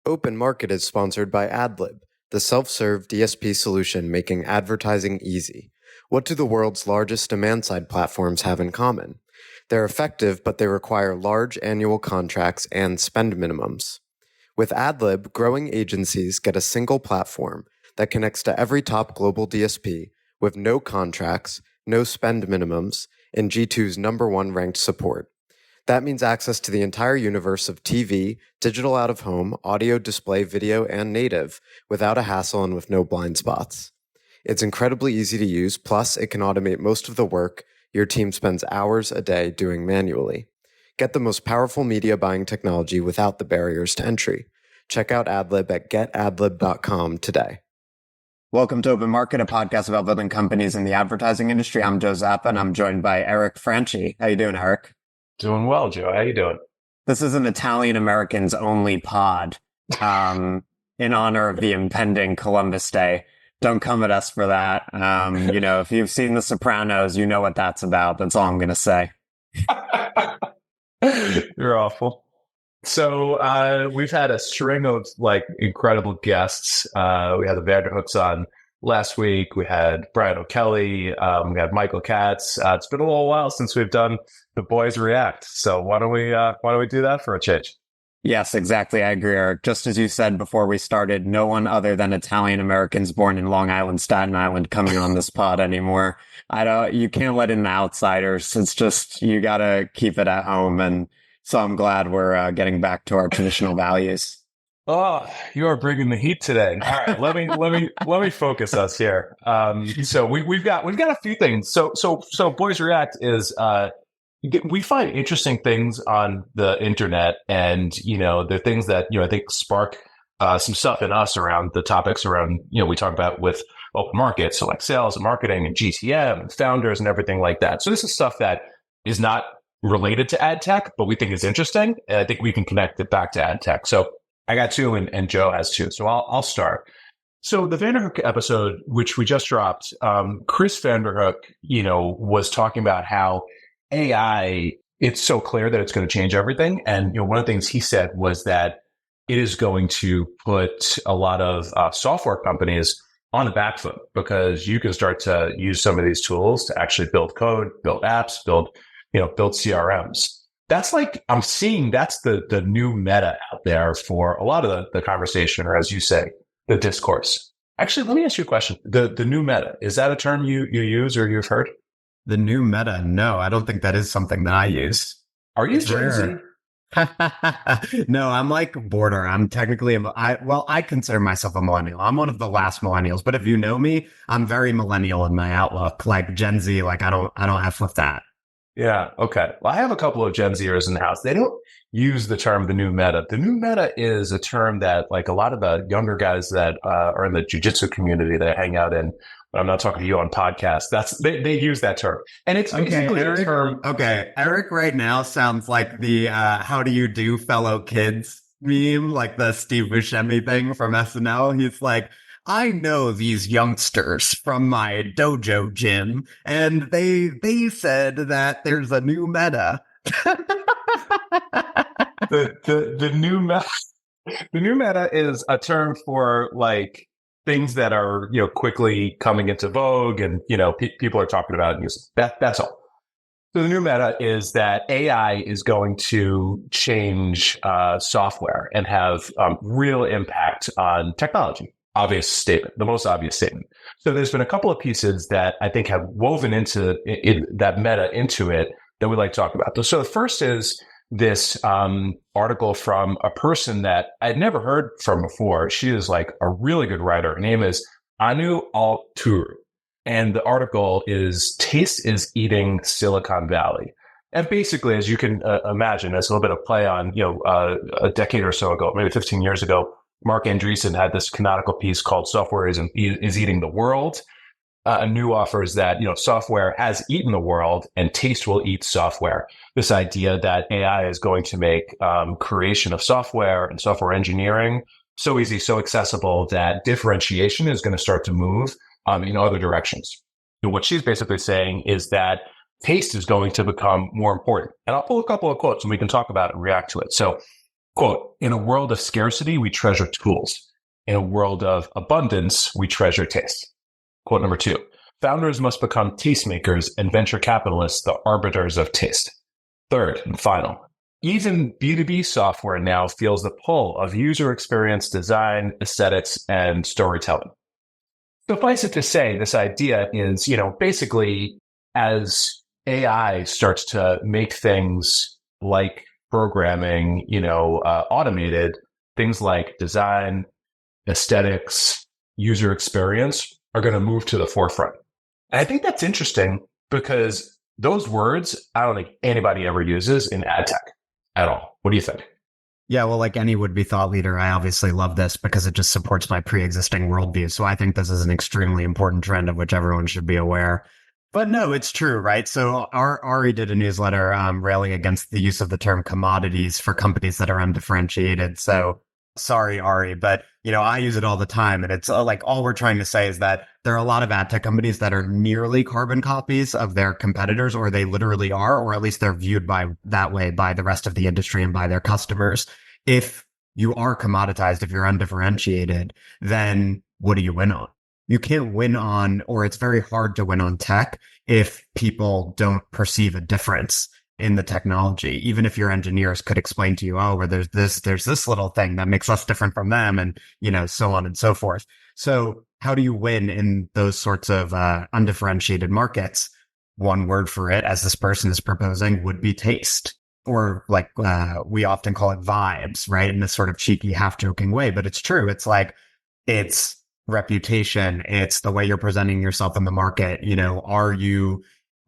Open Market is sponsored by AdLib, the self-serve DSP solution making advertising easy. What do the world's largest demand-side platforms have in common? They're effective, but they require large annual contracts and spend minimums. With AdLib, growing agencies get a single platform that connects to every top global DSP with no contracts, no spend minimums, and G2's #1 ranked support. That means access to the entire universe of TV, digital out-of-home, audio, display, video, and native without a hassle and with no blind spots. It's incredibly easy to use, plus it can automate most of the work your team spends hours a day doing manually. Get the most powerful media buying technology without the barriers to entry. Check out AdLib at getadlib.com today. Welcome to Open Market, a podcast about building companies in the advertising industry. I'm Joe Zappa, and I'm joined by Eric Franchi. How you doing, Eric? Doing well, Joe. How you doing? This is an Italian Americans only pod in honor of the impending Columbus Day. Don't come at us for that. If you've seen The Sopranos, you know what that's about. That's all I'm going to say. You're awful. So we've had a string of incredible guests. We had the Vanderhooks on last week. We had Brian O'Kelly. We had Michael Katz. It's been a little while since we've done The Boys React. So why don't we do that for a change? Yes, exactly. I agree, Eric. Just as you said before we started, no one other than Italian Americans born in Long Island, Staten Island, coming on this pod anymore. You can't let in the outsiders. It's just, you got to keep it at home. And so I'm glad we're getting back to our traditional values. Oh, you are bringing the heat today. All right, let me focus us here. So we've got a few things. So Boys React is we find interesting things on the internet, and they're things that I think spark some stuff in us around the topics around we talk about with open market, so like sales and marketing and GTM and founders and everything like that. So this is stuff that is not related to ad tech, but we think is interesting, and I think we can connect it back to ad tech. So I got two, and Joe has two. So I'll start. So the Vanderhook episode, which we just dropped, Chris Vanderhook, was talking about how AI, it's so clear that it's going to change everything. And one of the things he said was that it is going to put a lot of software companies on the back foot, because you can start to use some of these tools to actually build code, build apps, build CRMs. That's I'm seeing that's the new meta out there for a lot of the conversation, or as you say, the discourse. Actually, let me ask you a question. The new meta, is that a term you use or you've heard? The new meta? No, I don't think that is something that I use. Are you Gen Z? No, I'm border. I'm technically I consider myself a millennial. I'm one of the last millennials, but if you know me, I'm very millennial in my outlook. Like Gen Z, I don't have with that. Yeah. Okay. Well, I have a couple of Gen Zers in the house. They don't use the term the new meta. The new meta is a term that a lot of the younger guys that are in the jiu-jitsu community that I hang out in, but I'm not talking to you on podcasts. They use that term. And it's basically a term. Okay. Eric right now sounds like the how do you do fellow kids meme, like the Steve Buscemi thing from SNL. He's like, I know these youngsters from my dojo gym, and they said that there's a new meta. The new meta. The new meta is a term for things that are quickly coming into vogue, and people are talking about it and using that. That's all. So the new meta is that AI is going to change software and have real impact on technology. Obvious statement, the most obvious statement. So there's been a couple of pieces that I think have woven into that meta into it that we'd like to talk about. So the first is this article from a person that I'd never heard from before. She is a really good writer. Her name is Anu Alturu. And the article is Taste is Eating Silicon Valley. And basically, as you can imagine, it's a little bit of play on, a decade or so ago, maybe 15 years ago, Mark Andreessen had this canonical piece called Software is Eating the World. Anu offers that, software has eaten the world and taste will eat software. This idea that AI is going to make creation of software and software engineering so easy, so accessible that differentiation is going to start to move in other directions. And what she's basically saying is that taste is going to become more important. And I'll pull a couple of quotes and we can talk about it and react to it. So Quote, in a world of scarcity, we treasure tools. In a world of abundance, we treasure taste. Quote number 2, founders must become tastemakers and venture capitalists the arbiters of taste. Third and final, even B2B software now feels the pull of user experience design, aesthetics, and storytelling. Suffice it to say, this idea is, basically as AI starts to make things like programming, automated, things like design, aesthetics, user experience are going to move to the forefront. And I think that's interesting because those words, I don't think anybody ever uses in ad tech at all. What do you think? Yeah, well, like any would-be thought leader, I obviously love this because it just supports my pre-existing worldview. So I think this is an extremely important trend of which everyone should be aware. But no, it's true, right? So Ari did a newsletter railing against the use of the term commodities for companies that are undifferentiated. So sorry, Ari, but I use it all the time. And it's like all we're trying to say is that there are a lot of ad tech companies that are nearly carbon copies of their competitors, or they literally are, or at least they're viewed by that way by the rest of the industry and by their customers. If you are commoditized, if you're undifferentiated, then what do you win on? You can't win on, or it's very hard to win on tech if people don't perceive a difference in the technology. Even if your engineers could explain to you, oh, where there's this little thing that makes us different from them, and, so on and so forth. So how do you win in those sorts of undifferentiated markets? One word for it, as this person is proposing, would be taste. Or like we often call it vibes, right? In this sort of cheeky, half joking way, but it's true. It's like, it's reputation. It's the way you're presenting yourself in the market.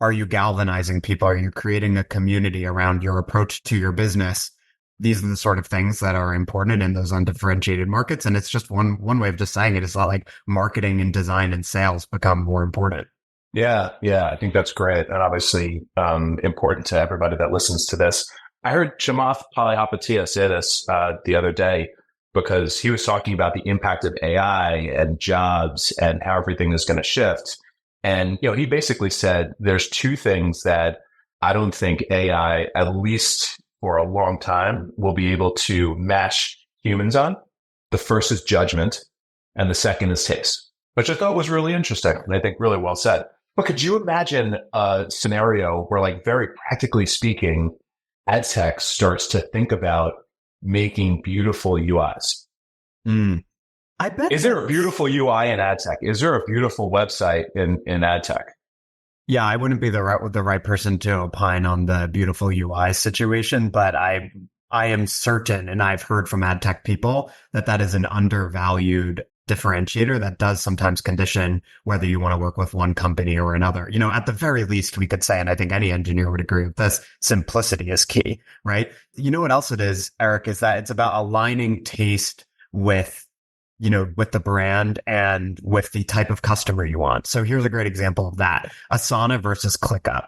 Are you galvanizing people? Are you creating a community around your approach to your business? These are the sort of things that are important in those undifferentiated markets. And it's just one way of just saying it is not like marketing and design and sales become more important. Yeah, I think that's great. And obviously important to everybody that listens to this. I heard Chamath Palihapitiya say this the other day because he was talking about the impact of AI and jobs and how everything is going to shift. And, he basically said there's two things that I don't think AI, at least for a long time, will be able to match humans on. The first is judgment, and the second is taste, which I thought was really interesting and I think really well said. But could you imagine a scenario where, like, very practically speaking, ad tech starts to think about making beautiful UIs? I bet. Is there a beautiful UI in ad tech? Is there a beautiful website in ad tech? Yeah, I wouldn't be the right person to opine on the beautiful UI situation, but I am certain, and I've heard from ad tech people that is an undervalued differentiator that does sometimes condition whether you want to work with one company or another. At the very least, we could say, and I think any engineer would agree with this, simplicity is key, right? You know what else it is, Eric, is that it's about aligning taste with the brand and with the type of customer you want. So here's a great example of that. Asana versus ClickUp.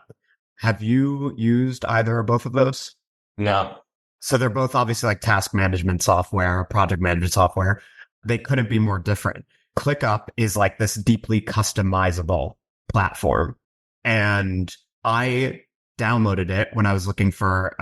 Have you used either or both of those? No. So they're both obviously like task management software, project management software. They couldn't be more different. ClickUp is like this deeply customizable platform. And I downloaded it when I was looking for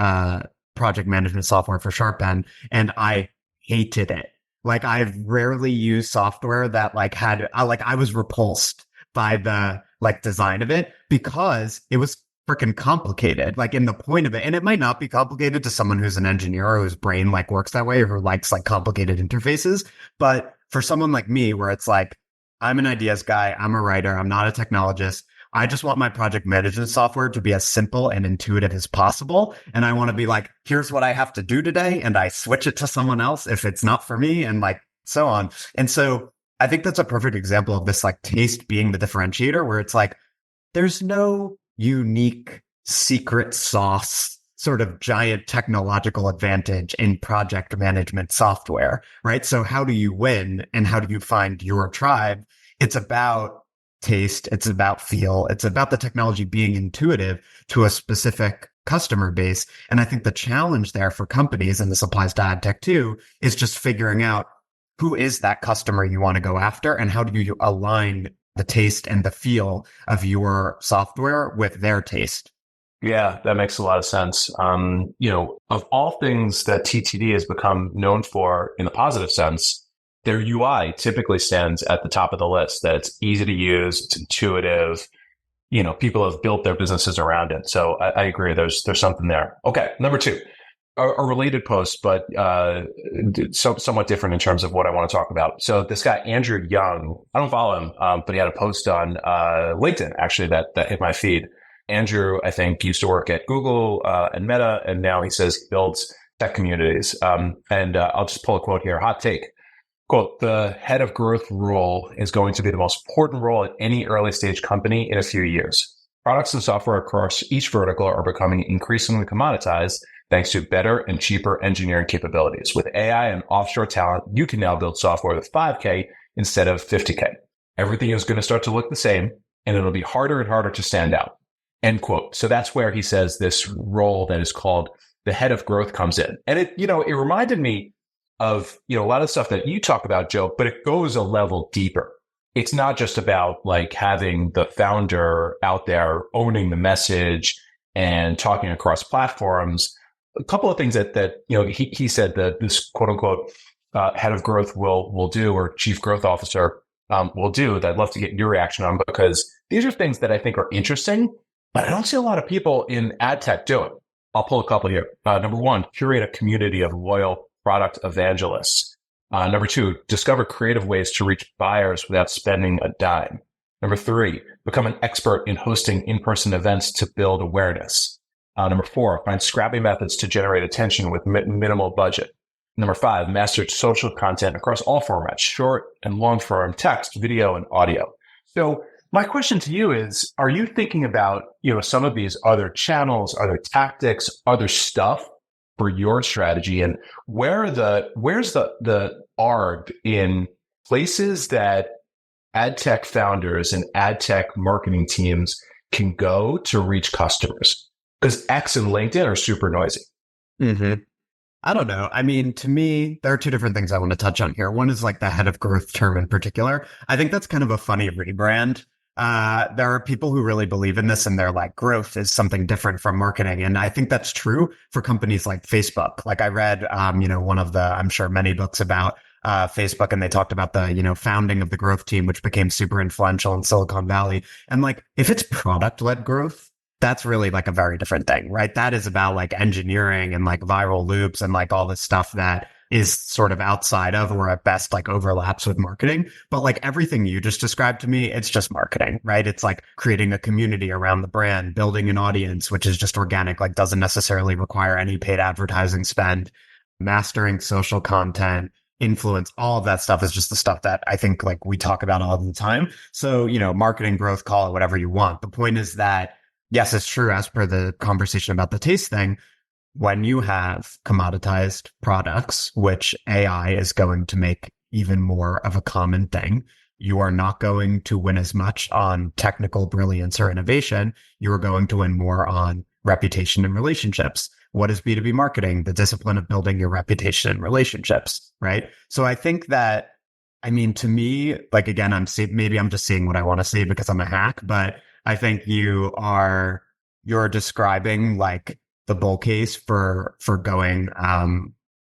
project management software for SharpEnd, and I hated it. Like, I've rarely used software that I was repulsed by the design of it because it was freaking complicated, in the point of it. And it might not be complicated to someone who's an engineer or whose brain works that way or who likes complicated interfaces. But for someone like me, where it's I'm an ideas guy, I'm a writer, I'm not a technologist. I just want my project management software to be as simple and intuitive as possible. And I want to be here's what I have to do today. And I switch it to someone else if it's not for me, and so on. And so I think that's a perfect example of this taste being the differentiator, where it's there's no unique secret sauce sort of giant technological advantage in project management software, right? So how do you win and how do you find your tribe? It's about taste. It's about feel. It's about the technology being intuitive to a specific customer base. And I think the challenge there for companies, and this applies to ad tech too, is just figuring out who is that customer you want to go after and how do you align the taste and the feel of your software with their taste. Yeah, that makes a lot of sense. Of all things that TTD has become known for in the positive sense, their UI typically stands at the top of the list, that it's easy to use, it's intuitive. People have built their businesses around it. So I agree. There's something there. Okay. Number two, a related post, but somewhat different in terms of what I want to talk about. So this guy, Andrew Young, I don't follow him, but he had a post on LinkedIn, actually, that hit my feed. Andrew, I think, used to work at Google and Meta, and now he says he builds tech communities. And I'll just pull a quote here. Hot take. Quote, the head of growth role is going to be the most important role at any early stage company in a few years. Products and software across each vertical are becoming increasingly commoditized thanks to better and cheaper engineering capabilities. With AI and offshore talent, you can now build software with 5K instead of 50K. Everything is going to start to look the same, and it'll be harder and harder to stand out. End quote. So that's where he says this role that is called the head of growth comes in. And it reminded me of, a lot of stuff that you talk about, Joe, but it goes a level deeper. It's not just about like having the founder out there owning the message and talking across platforms. A couple of things that he said that this quote unquote head of growth will do, or chief growth officer will do, that I'd love to get your reaction on, because these are things that I think are interesting, but I don't see a lot of people in ad tech doing. I'll pull a couple here. Number one, curate a community of loyal product evangelists. Number two, discover creative ways to reach buyers without spending a dime. Number three, become an expert in hosting in-person events to build awareness. Number four, find scrappy methods to generate attention with minimal budget. Number five, master social content across all formats, short and long form text, video, and audio. So my question to you is, are you thinking about, some of these other channels, other tactics, other stuff for your strategy, and where's the arb in places that ad tech founders and ad tech marketing teams can go to reach customers? Because X and LinkedIn are super noisy. Mm-hmm. I don't know. I mean, to me, there are two different things I want to touch on here. One is like the head of growth term in particular. I think that's kind of a funny rebrand. There are people who really believe in this, and they're like, growth is something different from marketing. And I think that's true for companies like Facebook. Like I read, one of the, I'm sure many books about Facebook, and they talked about the, founding of the growth team, which became super influential in Silicon Valley. And like, if it's product led growth, that's really like a very different thing, right? That is about like engineering and like viral loops and like all this stuff that is sort of outside of, or at best like overlaps with marketing. But like everything you just described to me, it's just marketing, right? It's like creating a community around the brand, building an audience, which is just organic, like doesn't necessarily require any paid advertising spend, mastering social content, influence, all of that stuff is just the stuff that I think like we talk about all the time. So, marketing, growth, call it whatever you want. The point is that yes, it's true, as per the conversation about the taste thing, when you have commoditized products, which AI is going to make even more of a common thing, you are not going to win as much on technical brilliance or innovation. You are going to win more on reputation and relationships. What is B2B marketing? The discipline of building your reputation and relationships, right? So I think that, I mean, to me, like, again, maybe I'm just seeing what I want to see because I'm a hack, but I think you're describing like the bull case for going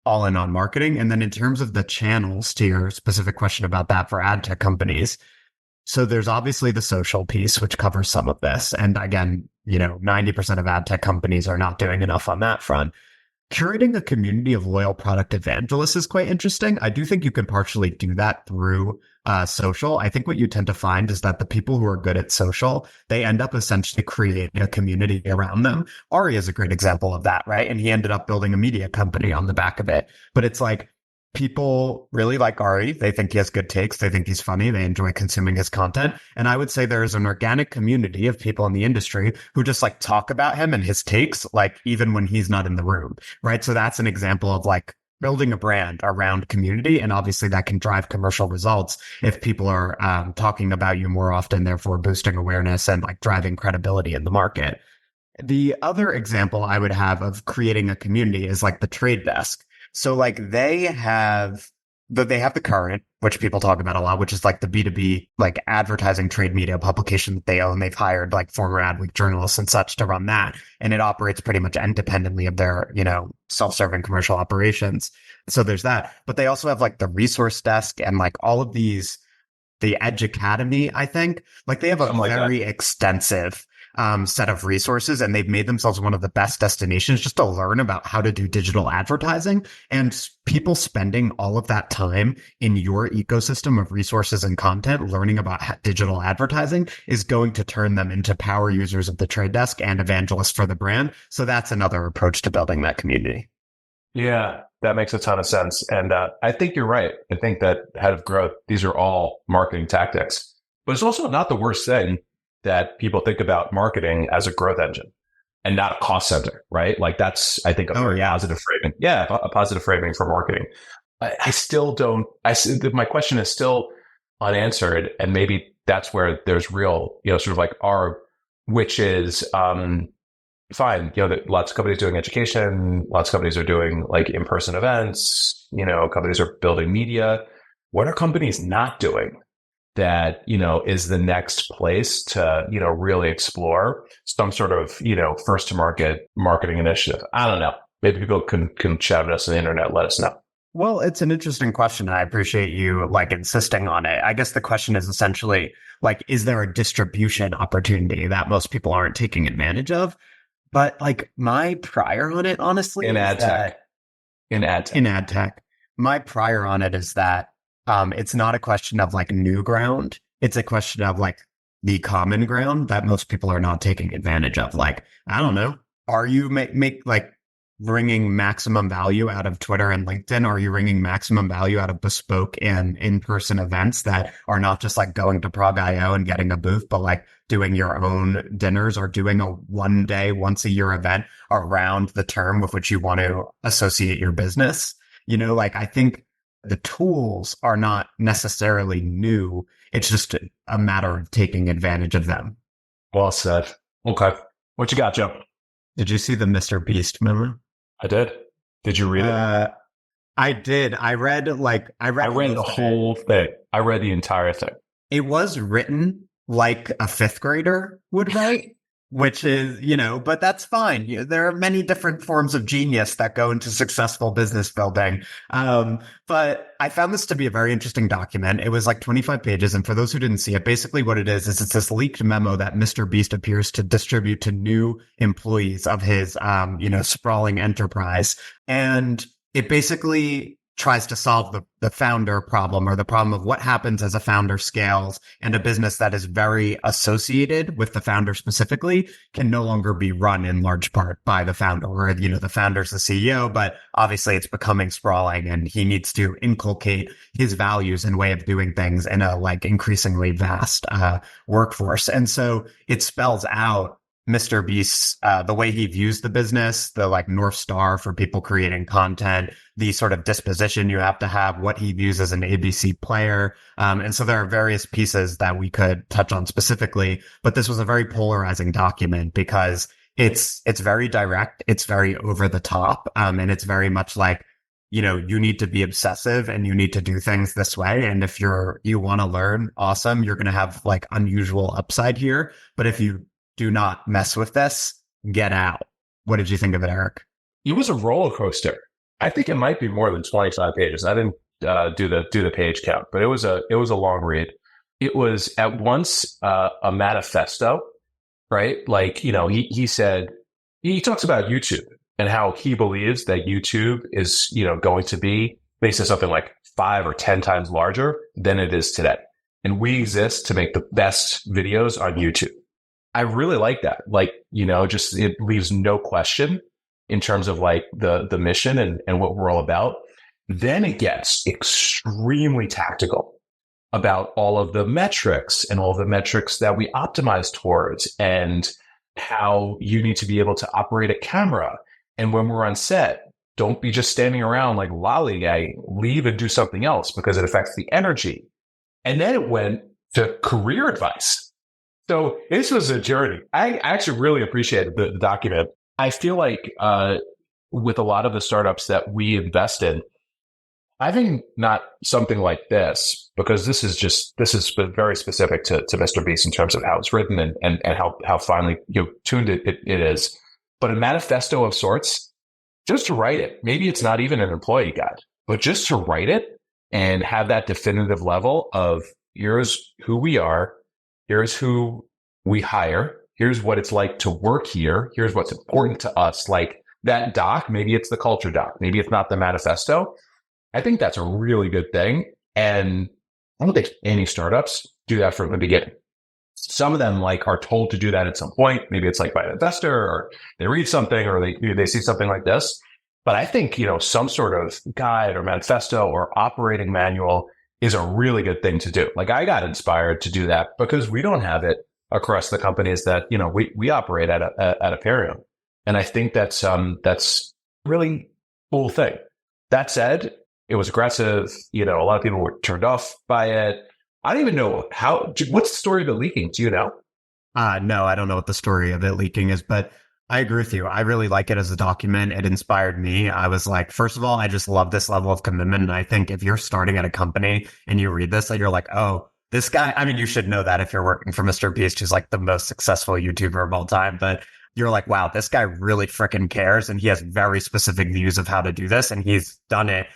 all in on marketing. And then in terms of the channels, to your specific question about that for ad tech companies, so there's obviously the social piece, which covers some of this. And again, 90% of ad tech companies are not doing enough on that front. Curating a community of loyal product evangelists is quite interesting. I do think you can partially do that through social. I think what you tend to find is that the people who are good at social, they end up essentially creating a community around them. Ari is a great example of that, right? And he ended up building a media company on the back of it. But it's like, people really like Ari. They think he has good takes. They think he's funny. They enjoy consuming his content. And I would say there is an organic community of people in the industry who just like talk about him and his takes, like even when he's not in the room, right? So that's an example of like building a brand around community. And obviously that can drive commercial results if people are talking about you more often, therefore boosting awareness and like driving credibility in the market. The other example I would have of creating a community is like the Trade Desk. So like they have they have the current, which people talk about a lot, which is like the B2B, like advertising trade media publication that they own. They've hired like former Adweek journalists and such to run that. And it operates pretty much independently of their, self-serving commercial operations. So there's that. But they also have like the resource desk and like all of these, the Edge Academy, I think. Like they have a very extensive set of resources, and they've made themselves one of the best destinations just to learn about how to do digital advertising. And people spending all of that time in your ecosystem of resources and content, learning about digital advertising, is going to turn them into power users of the trade desk and evangelists for the brand. So that's another approach to building that community. Yeah, that makes a ton of sense. And I think you're right. I think that head of growth, these are all marketing tactics. But it's also not the worst thing that people think about marketing as a growth engine and not a cost center, right? Like that's, I think, a positive framing. Yeah, a positive framing for marketing. I still don't, my question is still unanswered. And maybe that's where there's real, sort of like which is, fine. That lots of companies doing education, lots of companies are doing like in-person events, companies are building media. What are companies not doing that, is the next place to, really explore some sort of, first to market marketing initiative? I don't know. Maybe people can chat at us on the internet. Let us know. Well, it's an interesting question. I appreciate you like insisting on it. I guess the question is essentially like, is there a distribution opportunity that most people aren't taking advantage of? But like my prior on it, honestly, in ad tech, my prior on it is that it's not a question of like new ground. It's a question of like the common ground that most people are not taking advantage of. Like, I don't know. Are you make like wringing maximum value out of Twitter and LinkedIn? Are you wringing maximum value out of bespoke and in-person events that are not just like going to Prog.io and getting a booth, but like doing your own dinners or doing a one day, once a year event around the term with which you want to associate your business? Like I think the tools are not necessarily new. It's just a matter of taking advantage of them. Well said. Okay. What you got, Joe? Did you see the MrBeast memo? I did. Did you read it? I did. I read the whole thing. I read the entire thing. It was written like a fifth grader would write, which is, but that's fine. There are many different forms of genius that go into successful business building. But I found this to be a very interesting document. It was like 25 pages. And for those who didn't see it, basically what it is it's this leaked memo that MrBeast appears to distribute to new employees of his, sprawling enterprise. And it basically tries to solve the founder problem, or the problem of what happens as a founder scales and a business that is very associated with the founder specifically can no longer be run in large part by the founder, or, the founder's the CEO, but obviously it's becoming sprawling and he needs to inculcate his values and way of doing things in a like increasingly vast workforce. And so it spells out MrBeast's, the way he views the business, the like North Star for people creating content, the sort of disposition you have to have, what he views as an ABC player. And so there are various pieces that we could touch on specifically, but this was a very polarizing document because it's very direct. It's very over the top. And it's very much like, you need to be obsessive and you need to do things this way. And if you want to learn, awesome. You're going to have like unusual upside here. But if you do not mess with this, get out. What did you think of it, Eric? It was a roller coaster. I think it might be more than 25 pages. I didn't do the page count, but it was a long read. It was at once a manifesto, right? Like, he said, he talks about YouTube and how he believes that YouTube is, going to be basically something like 5 or 10 times larger than it is today. And we exist to make the best videos on YouTube. I really like that. Like, just it leaves no question in terms of like the mission and what we're all about. Then it gets extremely tactical about all of the metrics and all of the metrics that we optimize towards and how you need to be able to operate a camera. And when we're on set, don't be just standing around like lollygagging, leave and do something else because it affects the energy. And then it went to career advice. So this was a journey. I actually really appreciated the document. I feel like with a lot of the startups that we invest in, I think not something like this, because this is very specific to MrBeast in terms of how it's written and how finely tuned it is. But a manifesto of sorts, just to write it. Maybe it's not even an employee guide, but just to write it and have that definitive level of here's who we are, here's who we hire, here's what it's like to work here, here's what's important to us. Like that doc, maybe it's the culture doc, maybe it's not the manifesto. I think that's a really good thing. And I don't think any startups do that from the beginning. Some of them like are told to do that at some point. Maybe it's like by an investor, or they read something, or they see something like this. But I think, some sort of guide or manifesto or operating manual is a really good thing to do. Like I got inspired to do that because we don't have it across the companies that, we operate at Aperion. And I think that's really cool thing. That said, it was aggressive. A lot of people were turned off by it. I don't even know what's the story of it leaking? Do you know? No, I don't know what the story of it leaking is, but I agree with you. I really like it as a document. It inspired me. I was like, first of all, I just love this level of commitment. And I think if you're starting at a company and you read this, that you're like, oh, this guy, I mean, you should know that if you're working for MrBeast, who's like the most successful YouTuber of all time, but you're like, wow, this guy really freaking cares. And he has very specific views of how to do this. And he's done it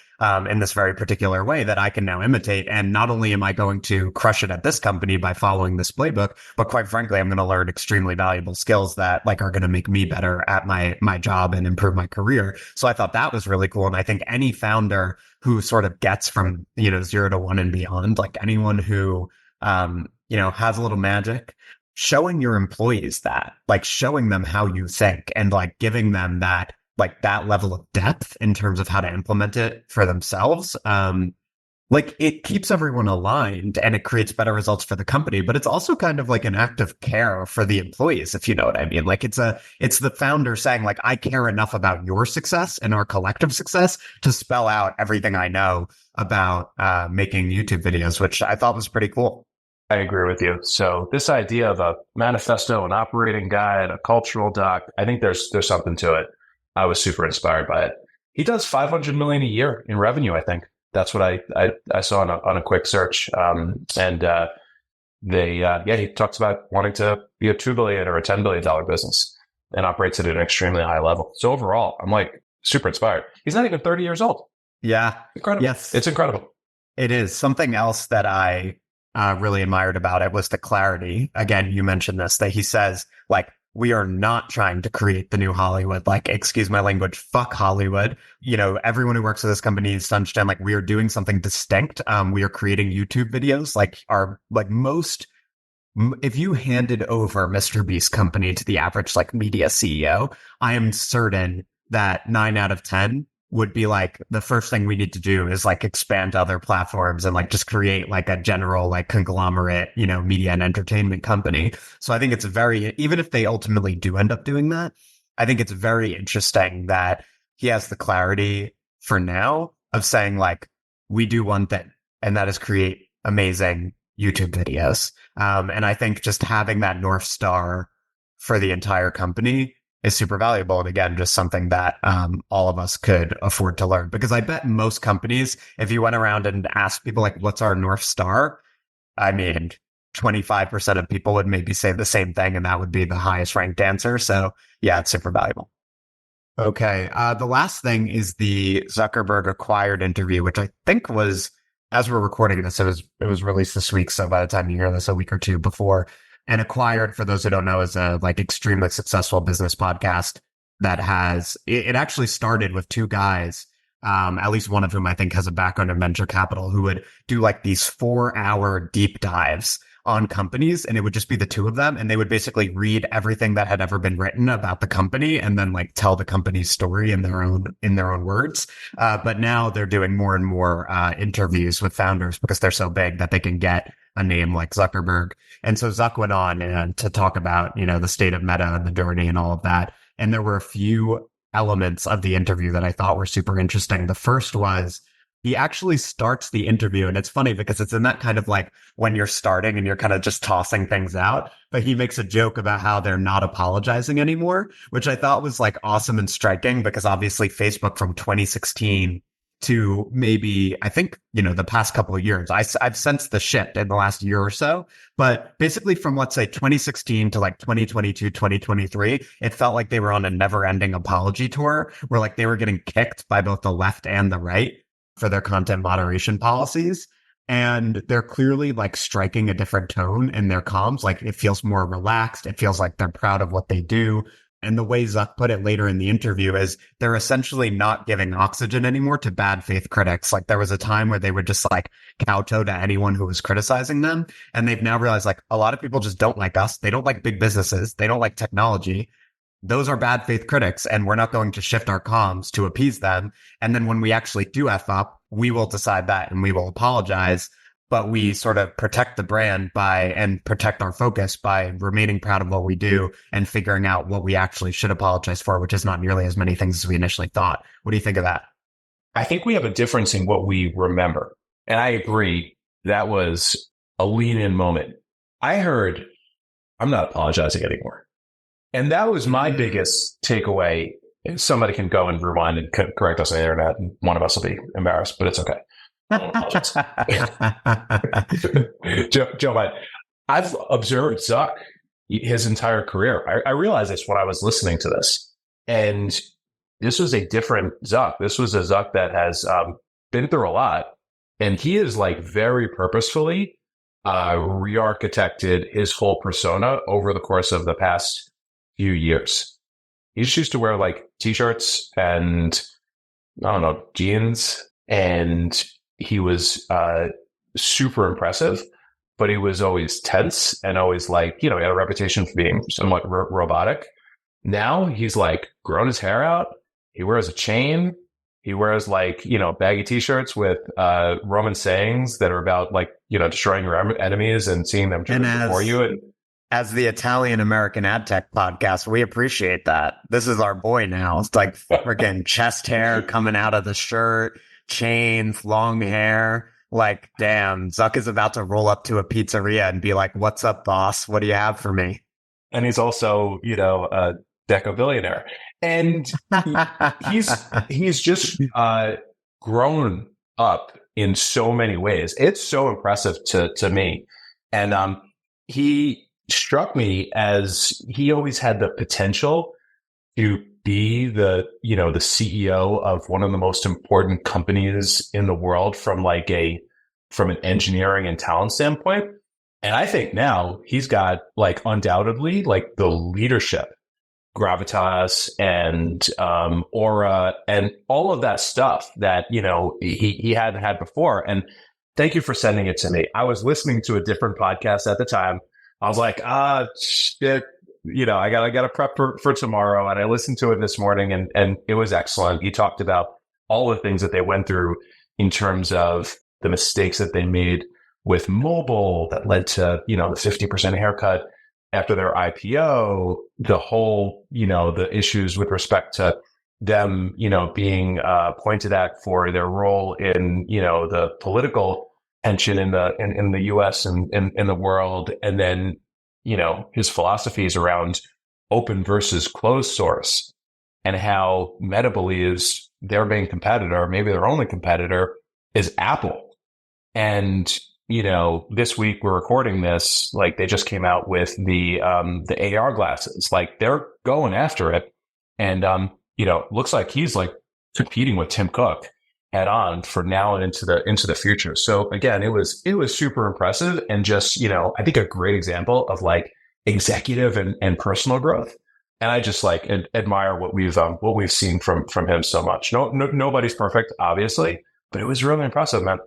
in this very particular way that I can now imitate. And not only am I going to crush it at this company by following this playbook, but quite frankly, I'm going to learn extremely valuable skills that like are going to make me better at my job and improve my career. So I thought that was really cool. And I think any founder who sort of gets from, 0 to 1 and beyond, like anyone who, has a little magic, showing your employees that, like showing them how you think and like giving them that level of depth in terms of how to implement it for themselves. Like it keeps everyone aligned and it creates better results for the company, but it's also kind of like an act of care for the employees, if you know what I mean. Like it's the founder saying like, I care enough about your success and our collective success to spell out everything I know about making YouTube videos, which I thought was pretty cool. I agree with you. So this idea of a manifesto, an operating guide, a cultural doc, I think there's something to it. I was super inspired by it. He does $500 million a year in revenue, I think. That's what I saw on a quick search. He talks about wanting to be a $2 billion or a $10 billion business and operates it at an extremely high level. So overall, I'm like super inspired. He's not even 30 years old. Yeah. Incredible. Yes. It's incredible. It is. Something else that I really admired about it was the clarity. Again, you mentioned this, that he says, like, we are not trying to create the new Hollywood. Like, excuse my language, fuck Hollywood. Everyone who works at this company needs to understand, like, we are doing something distinct. We are creating YouTube videos. If you handed over MrBeast company to the average, like, media CEO, I am certain that 9 out of 10 would be like, the first thing we need to do is like expand to other platforms and like just create like a general like conglomerate, media and entertainment company. So I think it's even if they ultimately do end up doing that, I think it's very interesting that he has the clarity for now of saying like, we do one thing, and that is create amazing YouTube videos. And I think just having that North Star for the entire company is super valuable. And again, just something that all of us could afford to learn. Because I bet most companies, if you went around and asked people like, what's our North Star? I mean, 25% of people would maybe say the same thing, and that would be the highest ranked answer. So yeah, it's super valuable. Okay. The last thing is the Zuckerberg acquired interview, which I think was, as we're recording this, it was released this week. So by the time you hear this, a week or two before. And Acquired, for those who don't know, is a like extremely successful business podcast that has, it actually started with two guys, at least one of whom I think has a background in venture capital, who would do like these 4-hour deep dives on companies. And it would just be the two of them. And they would basically read everything that had ever been written about the company and then like tell the company's story in their own words. But now they're doing more and more interviews with founders because they're so big that they can get a name like Zuckerberg. And so Zuck went on to talk about, the state of Meta and the journey and all of that. And there were a few elements of the interview that I thought were super interesting. The first was he actually starts the interview, and it's funny because it's in that kind of like when you're starting and you're kind of just tossing things out, but he makes a joke about how they're not apologizing anymore, which I thought was like awesome and striking because obviously Facebook from 2016 to maybe, I think, the past couple of years. I've sensed the shift in the last year or so, but basically from, let's say, 2016 to like 2022, 2023, it felt like they were on a never ending apology tour where like they were getting kicked by both the left and the right for their content moderation policies. And they're clearly like striking a different tone in their comms. Like it feels more relaxed. It feels like they're proud of what they do. And the way Zuck put it later in the interview is they're essentially not giving oxygen anymore to bad faith critics. Like there was a time where they would just like kowtow to anyone who was criticizing them. And they've now realized like a lot of people just don't like us. They don't like big businesses. They don't like technology. Those are bad faith critics. And we're not going to shift our comms to appease them. And then when we actually do F up, we will decide that and we will apologize. But we sort of protect the brand and protect our focus by remaining proud of what we do and figuring out what we actually should apologize for, which is not nearly as many things as we initially thought. What do you think of that? I think we have a difference in what we remember. And I agree that was a lean-in moment. I heard, I'm not apologizing anymore. And that was my biggest takeaway. Somebody can go and rewind and correct us on the internet, and one of us will be embarrassed, but it's okay. Joe, I've observed Zuck his entire career. I realized this when I was listening to this, and this was a different Zuck. This was a Zuck that has been through a lot, and he is like very purposefully re-architected his whole persona over the course of the past few years. He just used to wear like t-shirts and I don't know, jeans, and he was super impressive, but he was always tense and always like, he had a reputation for being somewhat robotic. Now he's like grown his hair out. He wears a chain. He wears like, baggy t-shirts with Roman sayings that are about like, destroying your enemies and seeing them driven before you. And as the Italian American adtech podcast, we appreciate that. This is our boy now. It's like freaking chest hair coming out of the shirt. Chains, long hair, like, damn, Zuck is about to roll up to a pizzeria and be like, "What's up, boss? What do you have for me?" And he's also, a deco billionaire. And he's just grown up in so many ways. It's so impressive to me. And he struck me as he always had the potential to be the CEO of one of the most important companies in the world from an engineering and talent standpoint. And I think now he's got like undoubtedly like the leadership, gravitas and aura and all of that stuff that, he hadn't had before. And thank you for sending it to me. I was listening to a different podcast at the time. I was like, shit. I got to prep for tomorrow. And I listened to it this morning and it was excellent. He talked about all the things that they went through in terms of the mistakes that they made with mobile that led to, the 50% haircut after their IPO, the whole, the issues with respect to them, being pointed at for their role in, the political tension in the US and in the world. And then, his philosophies around open versus closed source and how Meta believes their main competitor, maybe their only competitor, is Apple. And, this week we're recording this, like they just came out with the AR glasses, like they're going after it. And, looks like he's like competing with Tim Cook head on for now and into the future. So again, it was super impressive and just, I think a great example of like executive and personal growth. And I just like admire what we've seen from him so much. Nobody's perfect, obviously, but it was really impressive, man.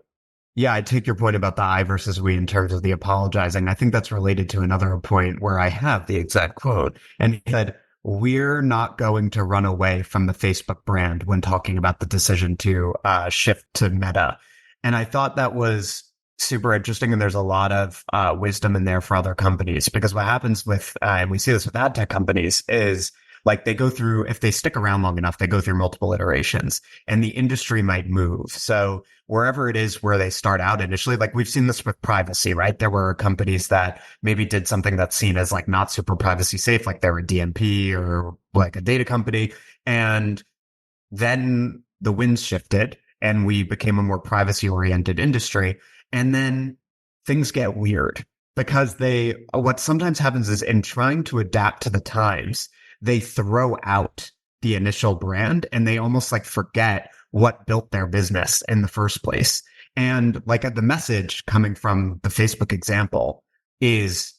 Yeah, I take your point about the I versus we in terms of the apologizing. I think that's related to another point where I have the exact quote. And he said, "We're not going to run away from the Facebook brand when talking about the decision to shift to Meta." And I thought that was super interesting. And there's a lot of wisdom in there for other companies, because what happens with, and we see this with ad tech companies, is like they go through, if they stick around long enough, they go through multiple iterations and the industry might move. So wherever it is where they start out initially, like we've seen this with privacy, right? There were companies that maybe did something that's seen as like not super privacy safe, like they were DMP or like a data company. And then the winds shifted and we became a more privacy oriented industry. And then things get weird because what sometimes happens is in trying to adapt to the times, they throw out the initial brand and they almost like forget what built their business in the first place. And like the message coming from the Facebook example is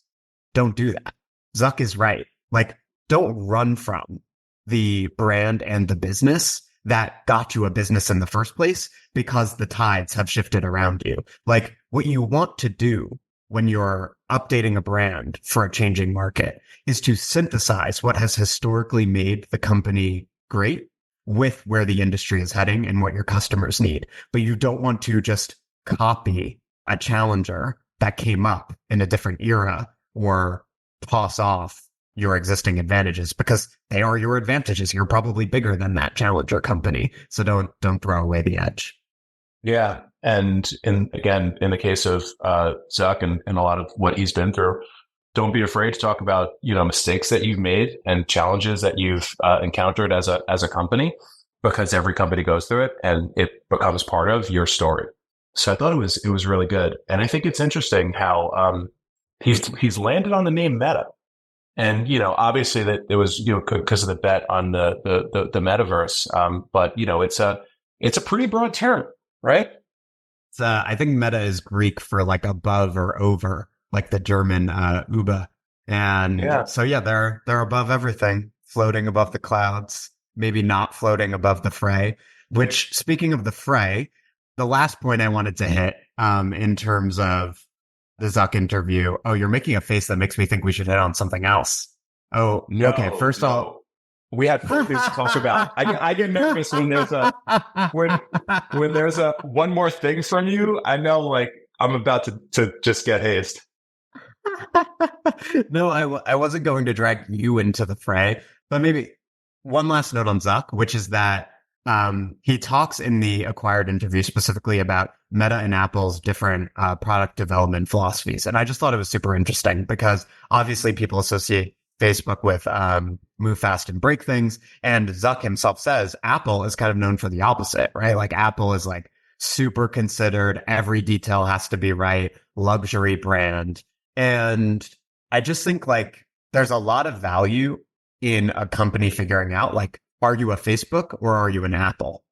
don't do that. Zuck is right. Like, don't run from the brand and the business that got you a business in the first place because the tides have shifted around you. Like, what you want to do when you're updating a brand for a changing market is to synthesize what has historically made the company great with where the industry is heading and what your customers need. But you don't want to just copy a challenger that came up in a different era or toss off your existing advantages because they are your advantages. You're probably bigger than that challenger company. So don't throw away the edge. Yeah. And in the case of Zuck and a lot of what he's been through, don't be afraid to talk about, mistakes that you've made and challenges that you've encountered as a company, because every company goes through it and it becomes part of your story. So I thought it was really good. And I think it's interesting how he's landed on the name Meta. And, obviously that it was, because of the bet on the metaverse. But, it's a pretty broad term, right? I think meta is Greek for like above or over, like the German Uber. And so, yeah, they're above everything, floating above the clouds, maybe not floating above the fray, which, speaking of the fray, the last point I wanted to hit in terms of the Zuck interview. Oh, you're making a face that makes me think we should hit on something else. Oh, no, okay. First off, we had four things to talk about. I get nervous when there's when there's one more thing from you. I know, like I'm about to just get hazed. No, I wasn't going to drag you into the fray, but maybe one last note on Zuck, which is that he talks in the Acquired interview specifically about Meta and Apple's different product development philosophies. And I just thought it was super interesting because obviously people associate Facebook with move fast and break things. And Zuck himself says Apple is kind of known for the opposite, right? Like Apple is like super considered. Every detail has to be right. Luxury brand. And I just think like there's a lot of value in a company figuring out like, are you a Facebook or are you an Apple?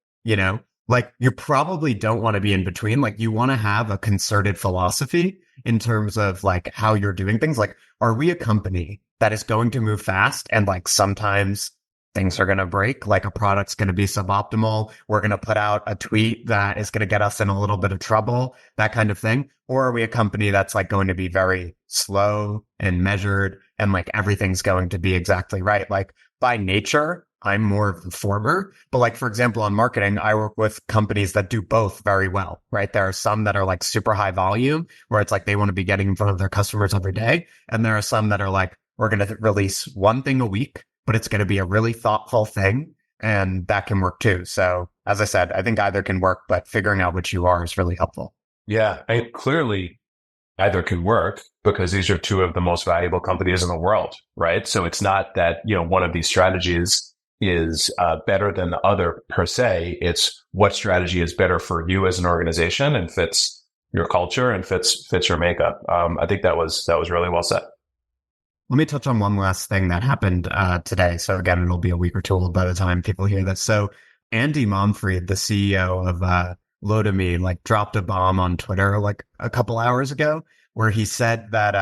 Like you probably don't want to be in between. Like you want to have a concerted philosophy in terms of like how you're doing things. Like, are we a company that is going to move fast and like sometimes things are going to break, like a product's going to be suboptimal. We're going to put out a tweet that is going to get us in a little bit of trouble, that kind of thing. Or are we a company that's like going to be very slow and measured and like everything's going to be exactly right? Like by nature, I'm more of the former, but like, for example, on marketing, I work with companies that do both very well, right? There are some that are like super high volume where it's like they want to be getting in front of their customers every day. And there are some that are like, we're going to release one thing a week, but it's going to be a really thoughtful thing. And that can work too. So as I said, I think either can work, but figuring out which you are is really helpful. Yeah, clearly either can work because these are two of the most valuable companies in the world, right? So it's not that, one of these strategies is better than the other per se. It's what strategy is better for you as an organization and fits your culture and fits your makeup. I think that was really well said. Let me touch on one last thing that happened today. So again, it'll be a week or two old by the time people hear this. So Andy Monfried, the CEO of Lotame, like dropped a bomb on Twitter like a couple hours ago where he said that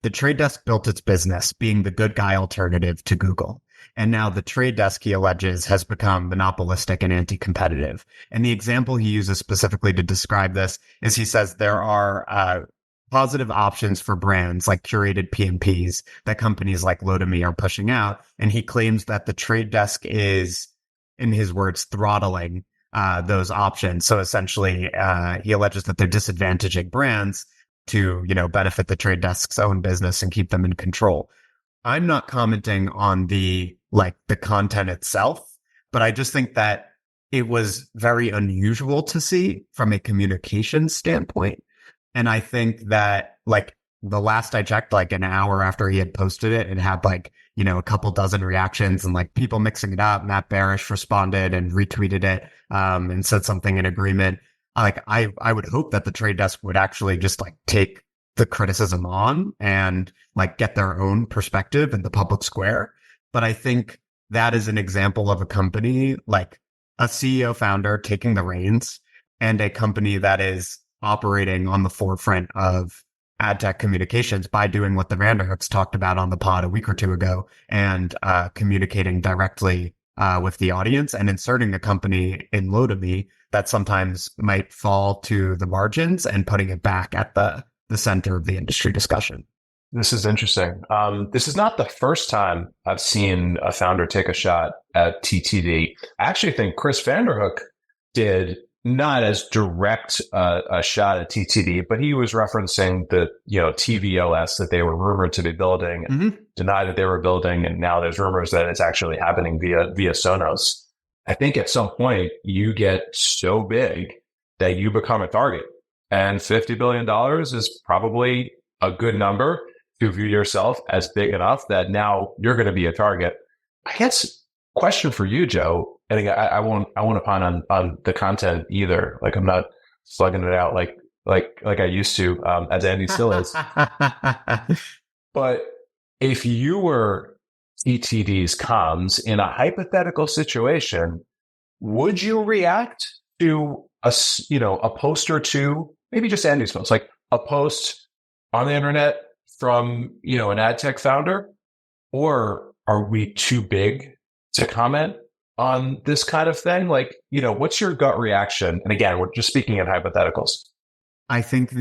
the Trade Desk built its business being the good guy alternative to Google. And now the Trade Desk, he alleges, has become monopolistic and anti-competitive. And the example he uses specifically to describe this is he says there are positive options for brands like curated PMPs that companies like Lotame are pushing out. And he claims that the Trade Desk is, in his words, throttling those options. So essentially, he alleges that they're disadvantaging brands to, benefit the Trade Desk's own business and keep them in control. I'm not commenting on the content itself, but I just think that it was very unusual to see from a communication standpoint. And I think that the last I checked, like an hour after he had posted it, it had like, a couple dozen reactions and like people mixing it up. Matt Barish responded and retweeted it, and said something in agreement. Like I would hope that the trade desk would actually just like take the criticism on and like get their own perspective in the public square. But I think that is an example of a company, like a CEO founder taking the reins, and a company that is operating on the forefront of ad tech communications by doing what the Vanderhooks talked about on the pod a week or two ago, and communicating directly with the audience, and inserting a company in Lotame that sometimes might fall to the margins and putting it back at the center of the industry discussion. This is interesting. This is not the first time I've seen a founder take a shot at TTD. I actually think Chris Vanderhook did not as direct a shot at TTD, but he was referencing the TVOS that they were rumored to be building, and denied that they were building, and now there's rumors that it's actually happening via Sonos. I think at some point you get so big that you become a target, and $50 billion is probably a good number to view yourself as big enough that now you're going to be a target. I guess question for you, Joe. And again, I won't opine on the content either. Like I'm not slugging it out like I used to, as Andy still is. But if you were TTD's comms in a hypothetical situation, would you react to a post or two, maybe just Andy's post, like a post on the internet from an ad tech founder, or are we too big to comment on this kind of thing? Like, what's your gut reaction? And again, we're just speaking in hypotheticals. I think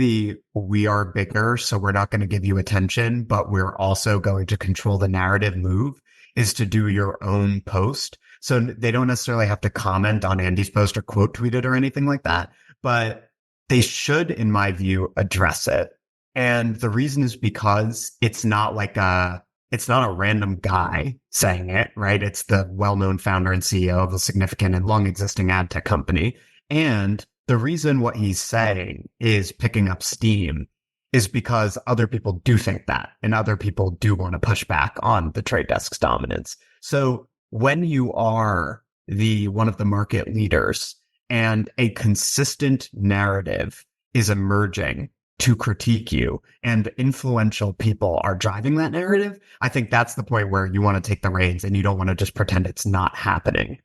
we are bigger, so we're not going to give you attention, but we're also going to control the narrative move is to do your own post. So they don't necessarily have to comment on Andy's post or quote tweet it or anything like that, but they should, in my view, address it. And the reason is because it's not a random guy saying it, right? It's the well-known founder and CEO of a significant and long-existing ad tech company. And the reason what he's saying is picking up steam is because other people do think that, and other people do want to push back on the trade desk's dominance. So when you are one of the market leaders and a consistent narrative is emerging to critique you and influential people are driving that narrative, I think that's the point where you want to take the reins and you don't want to just pretend it's not happening.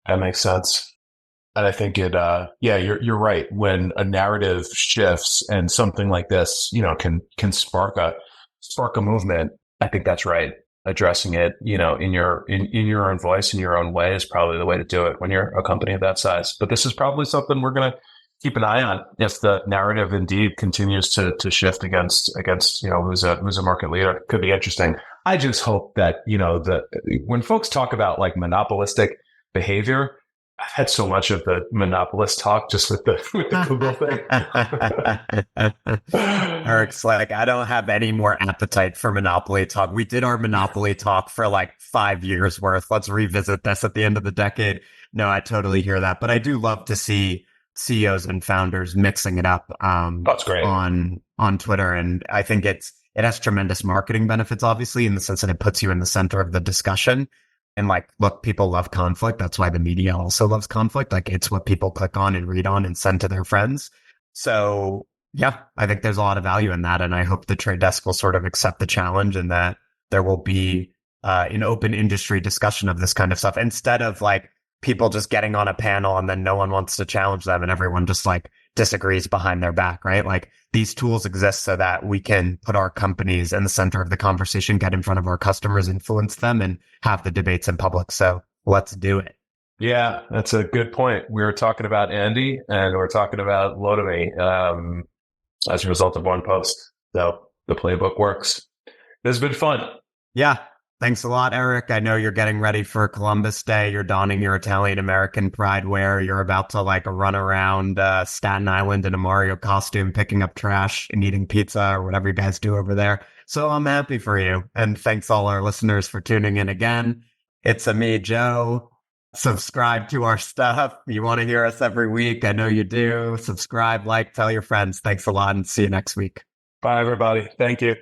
That makes sense. And I think you're right. When a narrative shifts and something like this, can spark a movement, I think that's right. Addressing it, in your own voice, in your own way is probably the way to do it when you're a company of that size. But this is probably something we're going to keep an eye on if the narrative indeed continues to shift against who's a market leader. Could be interesting. I just hope that when folks talk about like monopolistic behavior, I've had so much of the monopolist talk just with the Google thing. Eric's like, I don't have any more appetite for monopoly talk. We did our monopoly talk for like 5 years worth. Let's revisit this at the end of the decade. No, I totally hear that. But I do love to see CEOs and founders mixing it up That's great. on Twitter. And I think it has tremendous marketing benefits, obviously, in the sense that it puts you in the center of the discussion. And like, look, people love conflict. That's why the media also loves conflict. Like, it's what people click on and read on and send to their friends. So yeah, I think there's a lot of value in that. And I hope the trade desk will sort of accept the challenge and that there will be an open industry discussion of this kind of stuff, instead of like people just getting on a panel and then no one wants to challenge them and everyone just like disagrees behind their back, right? Like, these tools exist so that we can put our companies in the center of the conversation, get in front of our customers, influence them, and have the debates in public. So let's do it. Yeah, that's a good point. We were talking about Andy and we're talking about Lotame as a result of one post. So the playbook works. This has been fun. Yeah. Thanks a lot, Eric. I know you're getting ready for Columbus Day. You're donning your Italian American pride wear. You're about to like run around Staten Island in a Mario costume, picking up trash and eating pizza or whatever you guys do over there. So I'm happy for you. And thanks all our listeners for tuning in again. It's me, Joe. Subscribe to our stuff. You want to hear us every week. I know you do. Subscribe, like, tell your friends. Thanks a lot and see you next week. Bye, everybody. Thank you.